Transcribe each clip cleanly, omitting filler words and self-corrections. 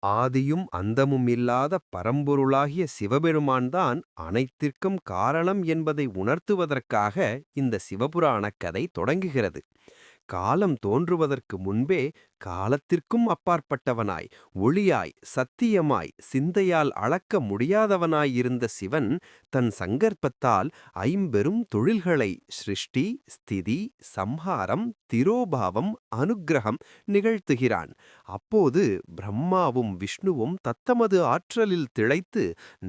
ஆதியும் அந்தமும் இல்லாத பரம்பொருளாகிய சிவபெருமான்தான் அனைத்திற்கும் காரணம் என்பதை உணர்த்துவதற்காக இந்த சிவபுராணக் கதை தொடங்குகிறது. காலம் தோன்றுவதற்கு முன்பே காலத்திற்கும் அப்பாற்பட்டவனாய், ஒளியாய், சத்தியமாய், சிந்தையால் அளக்க முடியாதவனாயிருந்த சிவன் தன் சங்கற்பத்தால் ஐம்பெரும் தொழில்களை சிருஷ்டி, ஸ்திதி, சம்ஹாரம், திரோபாவம், அனுக்கிரகம் நிகழ்த்துகிறான். அப்போது பிரம்மாவும் விஷ்ணுவும் தத்தமது ஆற்றலில் திளைத்து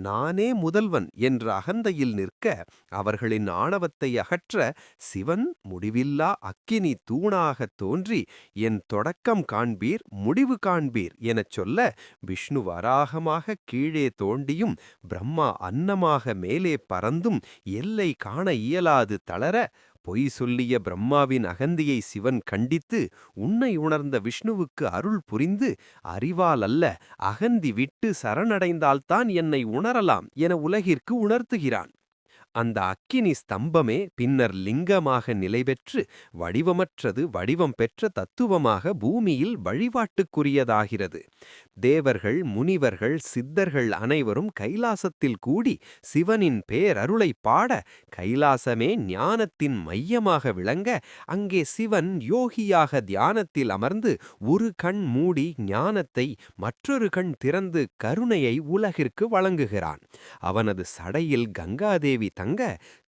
நானே முதல்வன் என்ற அகந்தையில் நிற்க, அவர்களின் ஆணவத்தை அகற்ற சிவன் முடிவில்லா அக்கினி தூணாகத் தோன்றி என் தொடக்கம் காண்பீர், முடிவு காண்பீர் எனச் சொல்ல, விஷ்ணு வராகமாக கீழே தோண்டியும் பிரம்மா அன்னமாக மேலே பறந்தும் எல்லை காண இயலாது தளர, பொய் சொல்லிய பிரம்மாவின் அகந்தியை சிவன் கண்டித்து, உன்னை உணர்ந்த விஷ்ணுவுக்கு அருள் புரிந்து, அறிவால் அல்ல அகந்தி விட்டு சரணடைந்தால்தான் என்னை உணரலாம் என உலகிற்கு உணர்த்துகிறான். அந்த அக்கினி ஸ்தம்பமே பின்னர் லிங்கமாக நிலைபெற்று வடிவமற்றது வடிவம் பெற்ற தத்துவமாக பூமியில் வழிபாட்டுக்குரியதாகிறது. தேவர்கள், முனிவர்கள், சித்தர்கள் அனைவரும் கைலாசத்தில் கூடி சிவனின் பேரருளை பாட, கைலாசமே ஞானத்தின் மையமாக விளங்க, அங்கே சிவன் யோகியாக தியானத்தில் அமர்ந்து ஒரு கண் மூடி ஞானத்தை, மற்றொரு கண் திறந்து கருணையை உலகிற்கு வழங்குகிறான். அவனது சடையில் கங்காதேவி தங்க,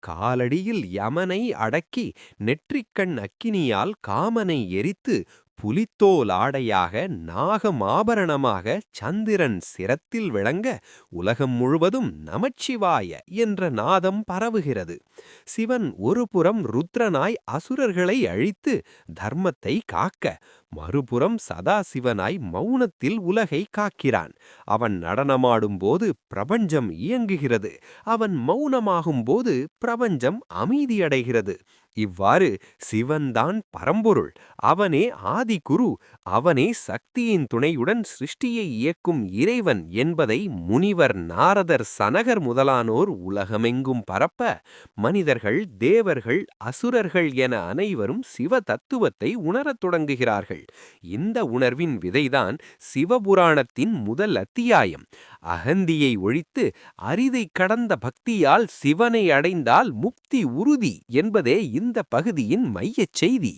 காலடியில் யமனை அடக்கி, நெற்றிக்கண் அக்கினியால் காமனை எரித்து, புலித்தோல் ஆடையாக நாகம் ஆபரணமாக சந்திரன் சிரத்தில் விளங்க, உலகம் முழுவதும் நமச்சிவாய என்ற நாதம் பரவுகிறது. சிவன் ஒருபுறம் ருத்ரனாய் அசுரர்களை அழித்து தர்மத்தை காக்க, மறுபுறம் சதாசிவனாய் மௌனத்தில் உலகை காக்கிறான். அவன் நடனமாடும்போது பிரபஞ்சம் இயங்குகிறது, அவன் மௌனமாகும்போது பிரபஞ்சம் அமைதியடைகிறது. இவ்வாறு சிவன்தான் பரம்பொருள், அவனே ஆதிகுரு, அவனே சக்தியின் துணையுடன் சிருஷ்டியை இயக்கும் இறைவன் என்பதை முனிவர், நாரதர், சனகர் முதலானோர் உலகமெங்கும் பரப்ப, மனிதர்கள், தேவர்கள், அசுரர்கள் என அனைவரும் சிவ தத்துவத்தை உணரத் தொடங்குகிறார்கள். இந்த உணர்வின் விதைதான் சிவபுராணத்தின் முதல் அத்தியாயம். அகந்தியை ஒழித்து அரிதை கடந்த பக்தியால் சிவனை அடைந்தால் முக்தி உறுதி என்பதே இந்த பகுதியின் மையச் செய்தி.